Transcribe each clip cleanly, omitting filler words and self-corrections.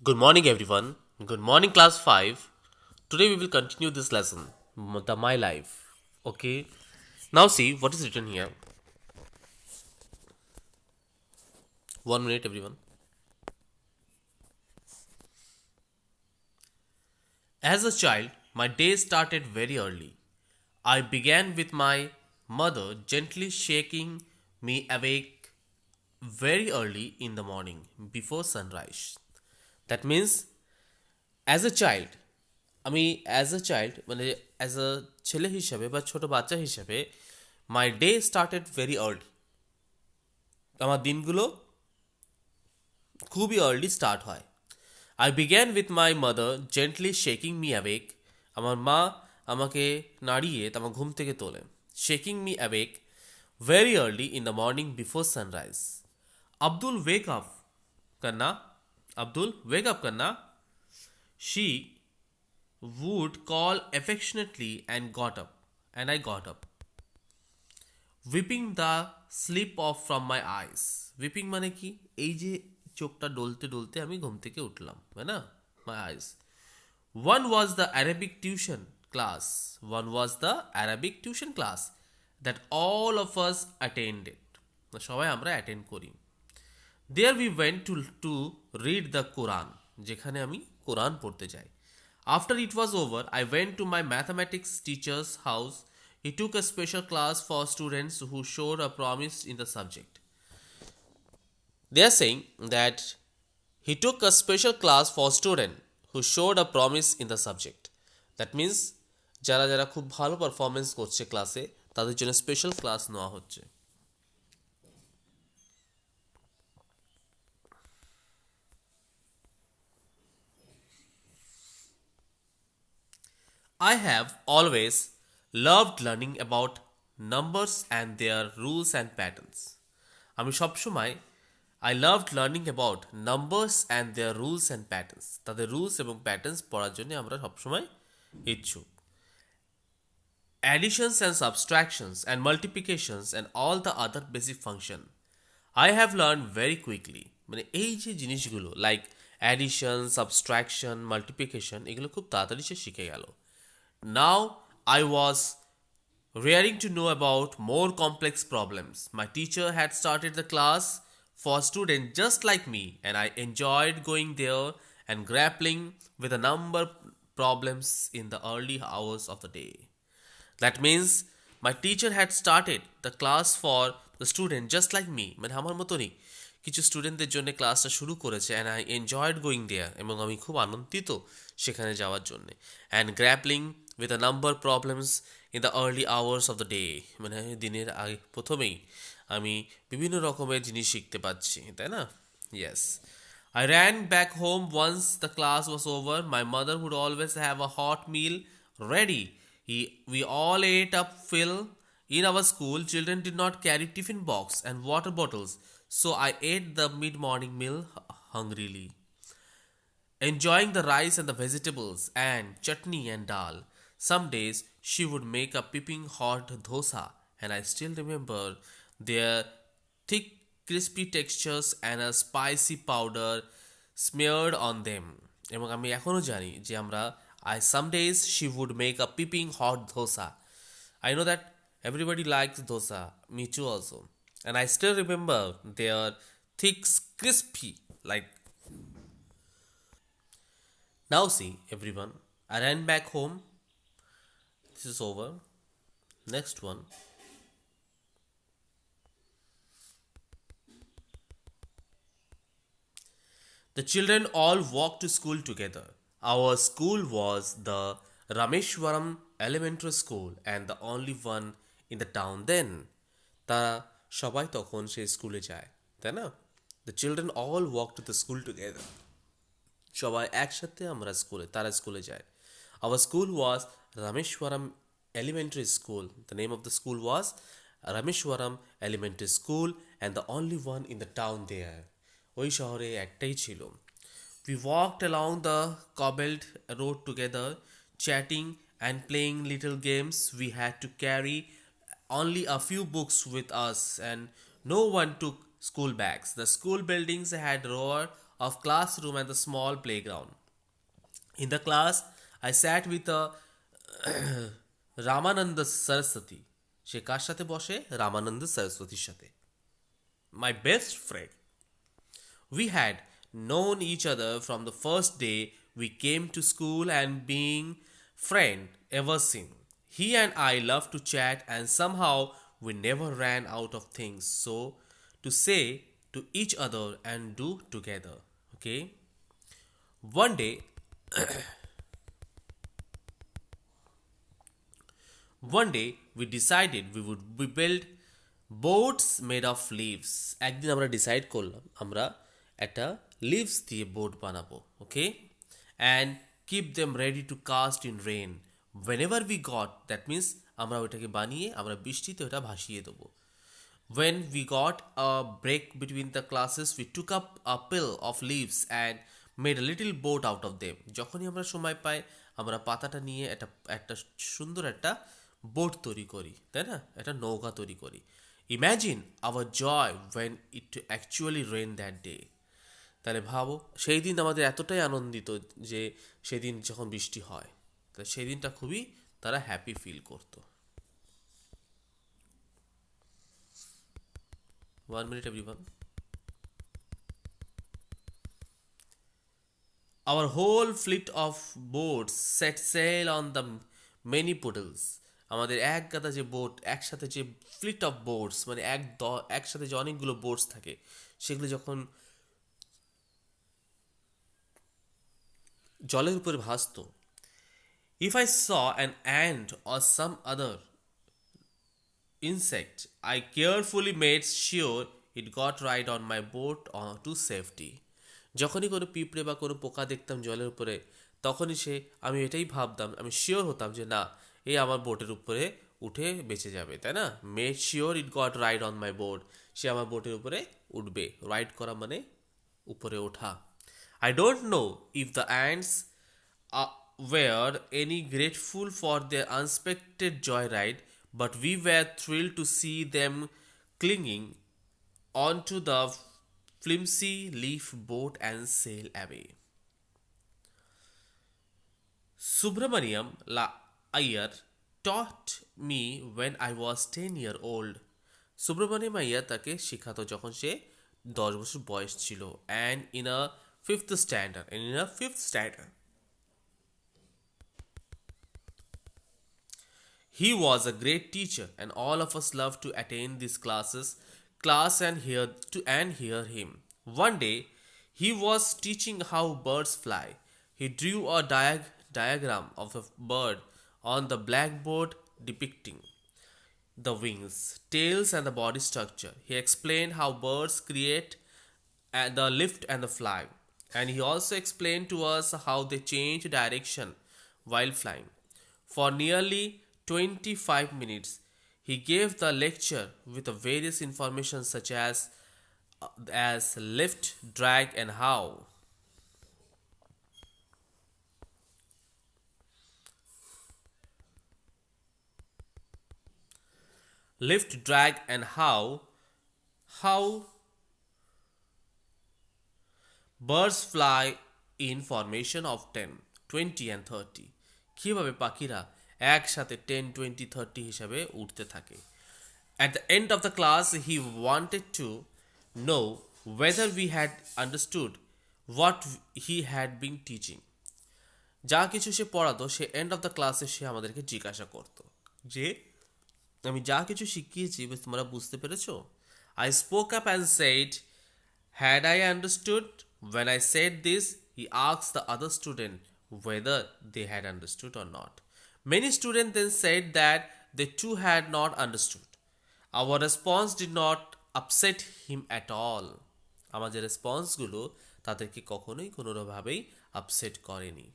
Good morning, everyone. Good morning, class 5. Today we will continue this lesson, the My Life. Okay. Now, see what is written here. 1 minute, everyone. As a child, my day started very early. I began with my mother gently shaking me awake very early in the morning before sunrise. That means as a child আমি as a child মানে as a ছেলে হিসাবে বা ছোট বাচ্চা হিসাবে মাই day started very early. আমার দিনগুলো খুবই আর্লি স্টার্ট হয়। I began with my mother gently shaking me awake. আমার মা আমাকে নাড়িয়ে আমার ঘুম থেকে তোলে। Shaking me awake very early in the morning before sunrise. Abdul, wake up, Kanna. Abdul, wake up, Kanna. She would call affectionately and got up. And I got up. Whipping the sleep off from my eyes. Whipping মানে কি এই যে চোখটা ডলতে ডলতে আমি ঘুম থেকে উঠলাম, তাই না? My eyes. One was the Arabic tuition class. One was the Arabic tuition class that all of us attended. সবাই আমরা অ্যাটেন্ড করি। There we went to read the Quran, যেখানে আমি কোরআন পড়তে যাই। After it was over, I went to my mathematics teacher's house. He took a special class for students who showed a promise in the subject. They are saying that he took a special class for student who showed a promise in the subject. That means যারা যারা খুব ভালো performance করছে ক্লাসে তাদের জন্য special class নেওয়া হচ্ছে। I have always loved learning about numbers and their rules and patterns. আমি সবসময় I loved learning about numbers and their rules and patterns. তাদের রুলস এবং প্যাটার্নস পড়ার জন্য আমরা সবসময় ইচ্ছুক। Additions and subtractions and multiplications and all the other basic function I have learned very quickly. মানে এই যে জিনিসগুলো লাইক অ্যাডিশন, সাবস্ট্রাকশন, মাল্টিপ্লিকেশন এগুলো খুব তাড়াতাড়ি সে শিখে গেল। Now I was raring to know about more complex problems. My teacher had started the class for students just like me, and I enjoyed going there and grappling with a number problems in the early hours of the day. That means my teacher had started the class for the student just like me. মানে আমার মতনই কিছু স্টুডেন্টদের জন্য ক্লাসটা শুরু করেছে and I enjoyed going there এবং আমি খুব আনন্দিত সেখানে যাওয়ার জন্যে and grappling with a number problems in the early hours of the day. মানে দিনের আগে প্রথমেই আমি বিভিন্ন রকমের জিনিস শিখতে পাচ্ছি, তাই না? Yes. I ran back home once the class was over. My mother would always have a hot meal ready. We all ate up fill. In our school, children did not carry tiffin box and water bottles, so I ate the mid-morning meal hungrily, enjoying the rice and the vegetables and chutney and dal. Some days she would make a piping hot dosa, and I still remember their thick, crispy textures and a spicy powder smeared on them. এবং আমি এখনও জানি যে আমরা some days she would make a piping hot dosa. I know that everybody likes dosa, me too also. And I still remember their thick, crispy, like. Now see, everyone, I ran back home. This is over. Next one. The children all walked to school together. Our school was the Rameshwaram Elementary School and the only one in the town then. তারা সবাই তখন সেই স্কুলে যায়, তাই না? The children all walked to the school together. সবাই একসাথে আমরা তারা স্কুলে যায়। Our school was Rameshwaram Elementary School. The name of the school was Rameshwaram Elementary School and the only one in the town there. ওই শহরে একটাই ছিল। We walked along the cobbled road together, chatting and playing little games. We had to carry only a few books with us and no one took school bags. The school buildings had row of classroom and the small playground. In the class, I sat with a Ramananda Saraswati. সে কার সাথে বসে? রামানন্দ সরস্বতীর সাথে, my best friend. We had known each other from the first day we came to school and being friend ever since. He and I loved to chat and somehow we never ran out of things so to say to each other and do together. Okay? One day we decided we build boats made of leaves. একদিন আমরা decide করলাম আমরা একটা leaves দিয়ে boat বানাবো, okay, and keep them ready to cast in rain whenever we got, that means আমরা ওইটাকে বানিয়ে আমরা বৃষ্টিতে ওটা ভাসিয়ে দেবো. When we got a break between the classes, we took up a pile of leaves and made a little boat out of them. যখনই আমরা সময় পাই আমরা পাতাটা নিয়ে একটা একটা সুন্দর একটা বোট তৈরি করি, তাই না, একটা নৌকা তৈরি করি. Imagine our joy when it actually rained that day. তাহলে ভাবো সেই দিন আমাদের এতটাই আনন্দিত যে সেদিন যখন বৃষ্টি হয়, তাহলে সেই দিনটা খুবই তারা হ্যাপি ফিল করতো. 1 minute everyone. Our whole fleet of boats set sail on the many puddles. আমাদের এক গাদা যে বোট, একসাথে যে ফ্লিট অফ বোটস, মানে একসাথে যে অনেকগুলো বোটস থাকে, সেগুলো যখন জলের উপরে ভাসতো. If I saw an ant or some other insect, I carefully made sure it got right on my boat to safety. যখনই কোনো পিঁপড়ে বা কোনো পোকা দেখতাম জলের উপরে, তখনই আমি এটাই ভাবতাম, আমি শিওর হতাম যে না, এই আমার বোটের উপরে উঠে বেঁচে যাবে, তাই না. Made sure it got ride on my boat, সে আমার বোটের উপরে উঠবে. রাইড করা মানে উপরে ওঠা. I don't know if the ants were any grateful for their unexpected joyride, but we were thrilled to see them clinging onto the flimsy leaf boat and sail away. Subramaniam La Iyer taught me when I was 10 years old. Subramaniam Iyer তাকে শেখাতো যখন সে 10 বছর বয়স ছিল. and in a fifth standard. He was a great teacher, and all of us loved to attend these class and hear him. One day, he was teaching how birds fly. He drew a diagram of a bird on the blackboard depicting the wings, tails, and the body structure. He explained how birds create the lift and the fly, and he also explained to us how they change direction while flying. For nearly 25 minutes, he gave the lecture with the various information such as lift, drag, and how. Lift, drag, and how birds fly in formation of 10, 20, and 30. কিভাবে পাখিরা একসাথে 10, 20, 30 হিসাবে উঠতে থাকে. At the end of the class, he wanted to know whether we had understood what he had been teaching. যা কিছু সে পড়াতো সে end of the ক্লাসে সে আমাদেরকে জিজ্ঞাসা করতো যে আমি যা কিছু শিখিয়েছি তোমরা বুঝতে পেরেছো. I spoke up and said, had I understood? When I said this, he asked the other student whether they had understood or not. Many students then said that they too had not understood. Our response did not upset him at all. আমাদের রেসপন্সগুলো তাদেরকে কখনোই কোনোভাবেই upset করেনি.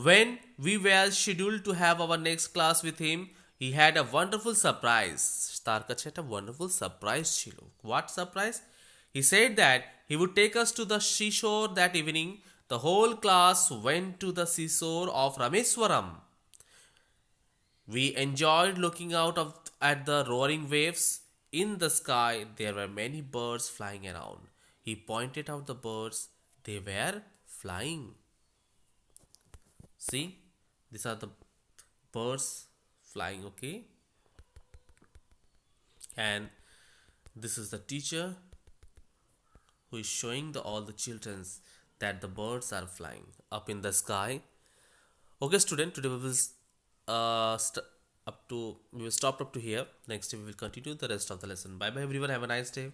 When we were scheduled to have our next class with him, he had a wonderful surprise. তার কাছে একটা wonderful surprise ছিল. What surprise? He said that he would take us to the seashore that evening. The whole class went to the seashore of Rameswaram. We enjoyed looking out at the roaring waves. In the sky, there were many birds flying around. He pointed out the birds. They were flying. See, these are the birds flying, okay? And this is the teacher who is showing all the childrens that the birds are flying up in the sky. Okay, student, today we will we will stop up to here. Next we will continue the rest of the lesson. Bye bye everyone. Have a nice day.